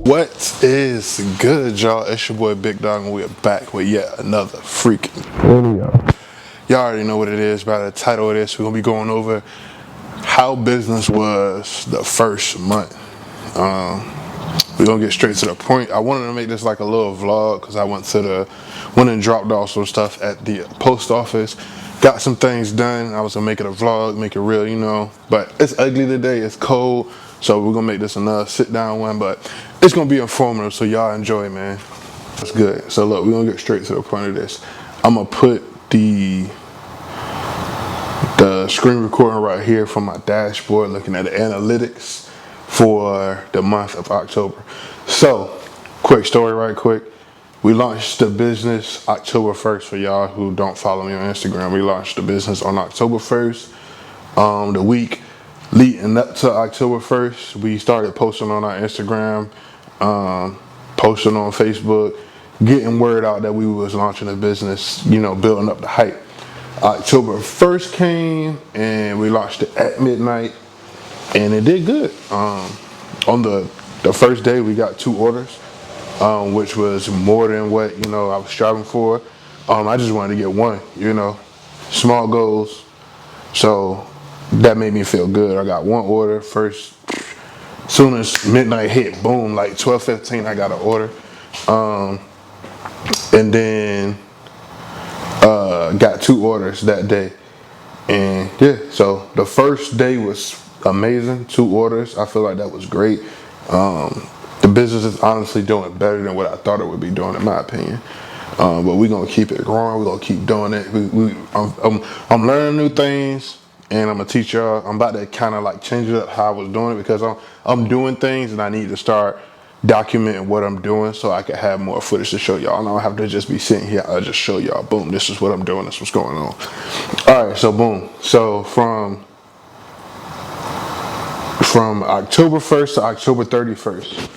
What is good, y'all? It's your boy Big Dog, and we're back with yet another freaking video. Y'all already know what it is by the title of this. We're gonna be going over how business was the first month. We're gonna get straight to the point. I wanted to make this like a little vlog because I went and dropped off some stuff at the post office. Got some things done. I was gonna make it a vlog, make it real, you know. But it's ugly today. It's cold, so we're gonna make this another sit down one. But it's gonna be informative, so y'all enjoy, man. That's good. So look, we're gonna get straight to the point of this. I'm gonna put the screen recording right here from my dashboard, looking at the analytics for the month of October. So, quick story right quick. We launched the business October 1st for y'all who don't follow me on Instagram. We launched the business on October 1st. The week leading up to October 1st, we started posting on our Instagram, posting on Facebook, getting word out that we was launching a business, you know, building up the hype. October 1st came and we launched it at midnight and it did good. On the first day we got 2 orders, which was more than what, you know, I was striving for. I just wanted to get one, you know, small goals. So that made me feel good. I got 1 order first. Soon as midnight hit, boom, like 12:15, I got an order. And then got 2 orders that day. And yeah, so the first day was amazing. 2 orders. I feel like that was great. The business is honestly doing better than what I thought it would be doing, in my opinion. But we're gonna keep it growing. We're gonna keep doing it. I'm learning new things, and I'm gonna teach y'all. I'm about to kind of like change it up how I was doing it because I'm doing things, and I need to start documenting what I'm doing so I can have more footage to show y'all. I don't have to just be sitting here. I'll just show y'all. Boom, this is what I'm doing. This is what's going on. All right, so boom. So from October 1st to October 31st,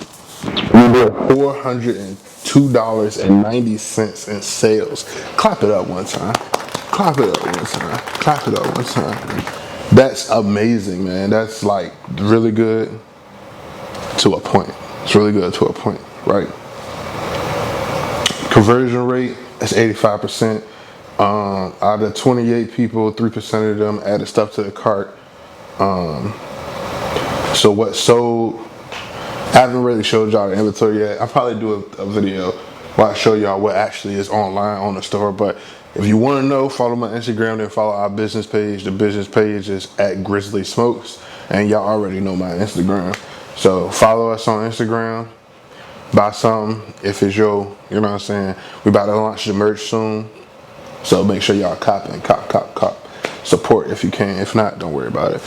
we did $402.90 in sales. Clap it up one time. Clap it up one time. Clap it up one time. That's amazing, man. That's like really good to a point. It's really good to a point, right? Conversion rate is 85%. Out of 28 people, 3% of them added stuff to the cart. So what sold, I haven't really showed y'all the inventory yet. I'll probably do a video where I show y'all what actually is online on the store. But if you want to know, follow my Instagram, then follow our business page. The business page is at Grizzly Smokes, and y'all already know my Instagram. So follow us on Instagram, buy something if it's your, you know what I'm saying? We about to launch the merch soon. So make sure y'all cop. Support if you can. If not, don't worry about it.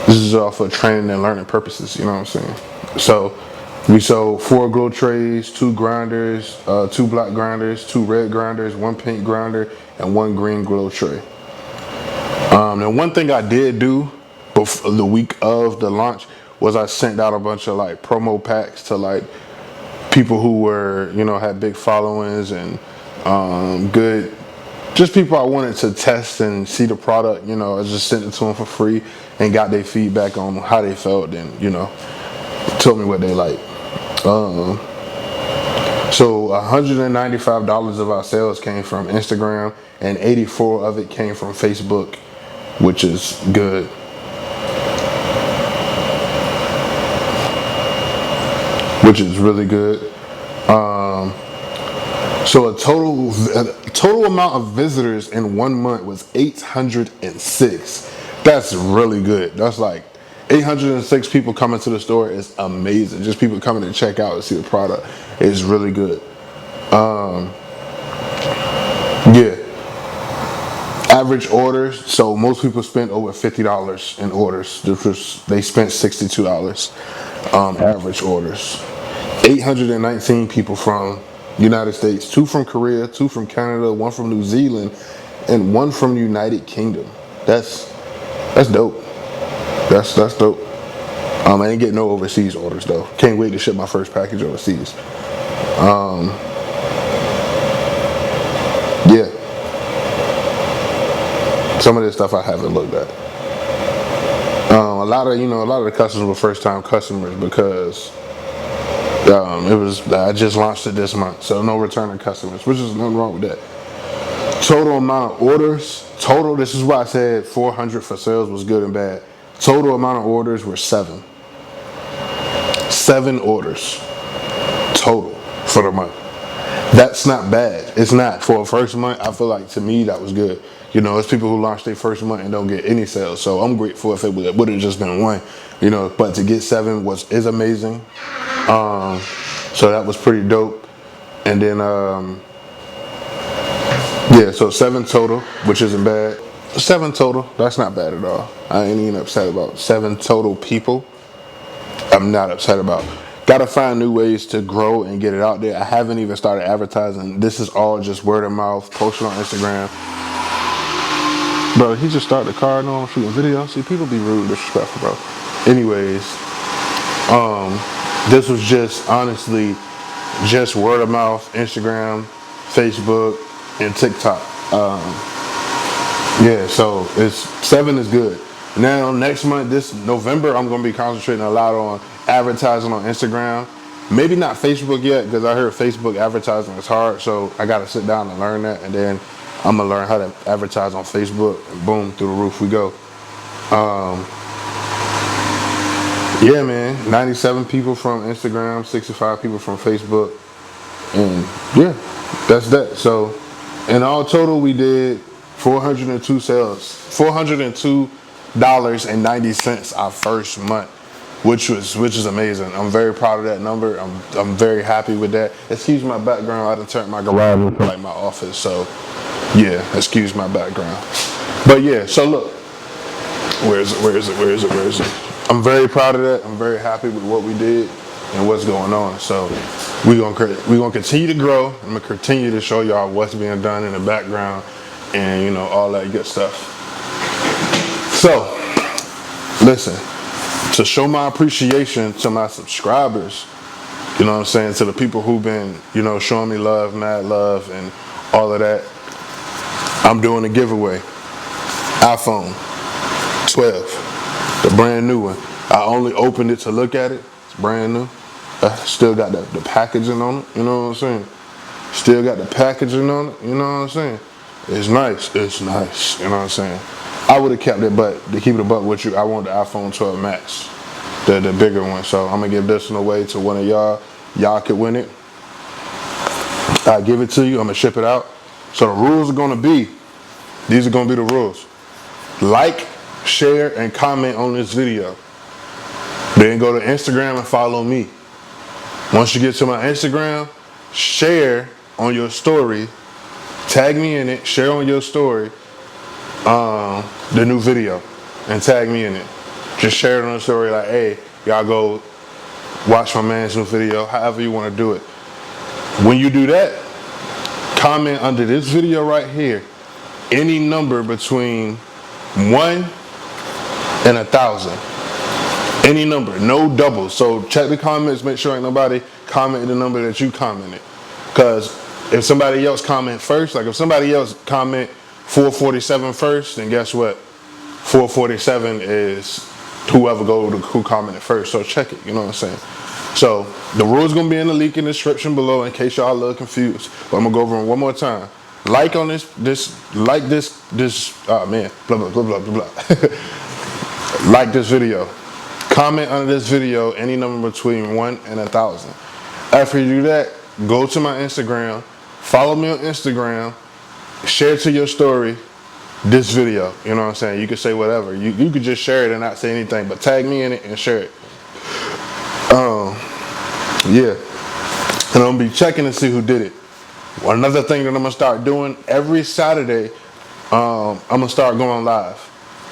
This is all for training and learning purposes, you know what I'm saying? So we sold 4 glow trays, 2 grinders, 2 black grinders, 2 red grinders, 1 pink grinder, and 1 green glow tray. And one thing I did do before the week of the launch was I sent out a bunch of like promo packs to like people who were, you know, had big followings and good, just people I wanted to test and see the product. You know, I just sent it to them for free and got their feedback on how they felt and, you know, told me what they like. So $195 of our sales came from Instagram and 84 of it came from Facebook, which is good. Which is really good. So a total amount of visitors in 1 month was 806. That's really good. That's like 806 people coming to the store is amazing. Just people coming to check out and see the product is really good. Yeah. Average orders. So most people spent over $50 in orders. They spent $62 average orders. 819 people from United States, 2 from Korea, 2 from Canada, 1 from New Zealand, and 1 from the United Kingdom. That's dope. That's dope. I ain't getting no overseas orders though. Can't wait to ship my first package overseas. Yeah. Some of this stuff I haven't looked at. A lot of the customers were first time customers because I just launched it this month, so no returning customers, which is nothing wrong with that. Total amount of orders, this is why I said 400 for sales was good and bad. Total amount of orders were 7. 7 orders total for the month. That's not bad. It's not. For a first month, I feel like, to me, that was good. You know, it's people who launch their first month and don't get any sales. So I'm grateful if it would have just been 1. You know, but to get 7 is amazing. So that was pretty dope. And then, yeah, so 7 total, which isn't bad. 7 total, that's not bad at all. I ain't even upset about 7 total people. I'm not upset about. Gotta find new ways to grow and get it out there. I haven't even started advertising. This is all just word of mouth, posted on Instagram. Bro, he just started the car and all, shooting video. See, people be rude, disrespectful, bro. Anyways, this was just, honestly, just word of mouth, Instagram, Facebook, and TikTok. Yeah, so 7 is good. Now, next month, this November, I'm going to be concentrating a lot on advertising on Instagram. Maybe not Facebook yet, because I heard Facebook advertising is hard, so I got to sit down and learn that, and then I'm going to learn how to advertise on Facebook, and boom, through the roof we go. Yeah, man, 97 people from Instagram, 65 people from Facebook, and yeah, that's that. So, in all total, we did 402 sales, $402.90 our first month, which is amazing. I'm very proud of that number. I'm very happy with that. Excuse my background. I done turned my garage into like my office, so yeah, excuse my background. But yeah, so look, where is it? I'm very proud of that. I'm very happy with what we did and what's going on. So we're gonna continue to grow. I'm gonna continue to show y'all what's being done in the background and, you know, all that good stuff. So listen, to show my appreciation to my subscribers, you know what I'm saying, to the people who've been, you know, showing me love, mad love, and all of that, I'm doing a giveaway. iPhone 12, the brand new one. I only opened it to look at it. It's brand new. Still got the packaging on it, you know what I'm saying? Still got the packaging on it, you know what I'm saying? It's nice, you know what I'm saying? I would have kept it, but to keep it a buck with you, I want the iPhone 12 Max, the bigger one. So I'm gonna give this one away to one of y'all. Y'all could win it. I give it to you, I'm gonna ship it out. So the rules are gonna be, these are gonna be the rules. Like, share, and comment on this video. Then go to Instagram and follow me. Once you get to my Instagram, share on your story, tag me in it, share on your story the new video and tag me in it. Just share it on the story like, hey, y'all go watch my man's new video, however you want to do it. When you do that, comment under this video right here any number between 1 and 1,000. Any number, no doubles. So check the comments, make sure ain't nobody commenting the number that you commented. Because if somebody else comment first, like if somebody else comment 447 first, then guess what? 447 is whoever who commented first. So check it, you know what I'm saying? So the rules gonna be in the link in the description below in case y'all a little confused. But I'm gonna go over them one more time. Like on this, oh man, blah, blah, blah, blah, blah, blah. Like this video. Comment under this video any number between 1 and 1,000. After you do that, go to my Instagram, follow me on Instagram, share to your story this video. You know what I'm saying? You can say whatever. You could just share it and not say anything, but tag me in it and share it. Yeah. And I'm gonna be checking to see who did it. Another thing that I'm gonna start doing every Saturday, I'm gonna start going live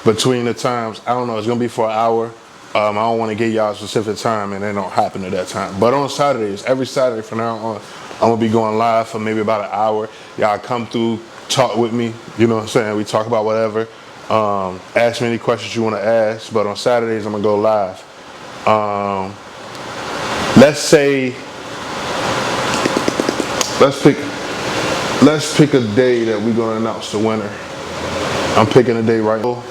between the times. I don't know, it's gonna be for an hour. I don't want to give y'all a specific time and it don't happen at that time. But on Saturdays, every Saturday from now on, I'm gonna be going live for maybe about an hour. Y'all come through, talk with me, you know what I'm saying? We talk about whatever. Ask me any questions you want to ask, but on Saturdays I'm gonna go live. Let's pick a day that we're gonna announce the winner. I'm picking a day right now.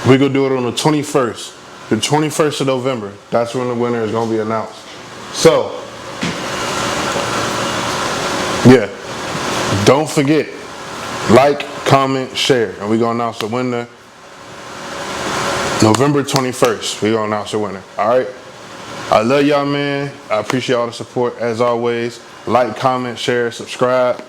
We're gonna do it on the 21st. The 21st of November, that's when the winner is going to be announced. So, Yeah. Don't forget, like, comment, share, and we're gonna announce the winner November 21st. We're gonna announce the winner. All right. I love y'all, man. I appreciate all the support as always. Like, comment, share, subscribe.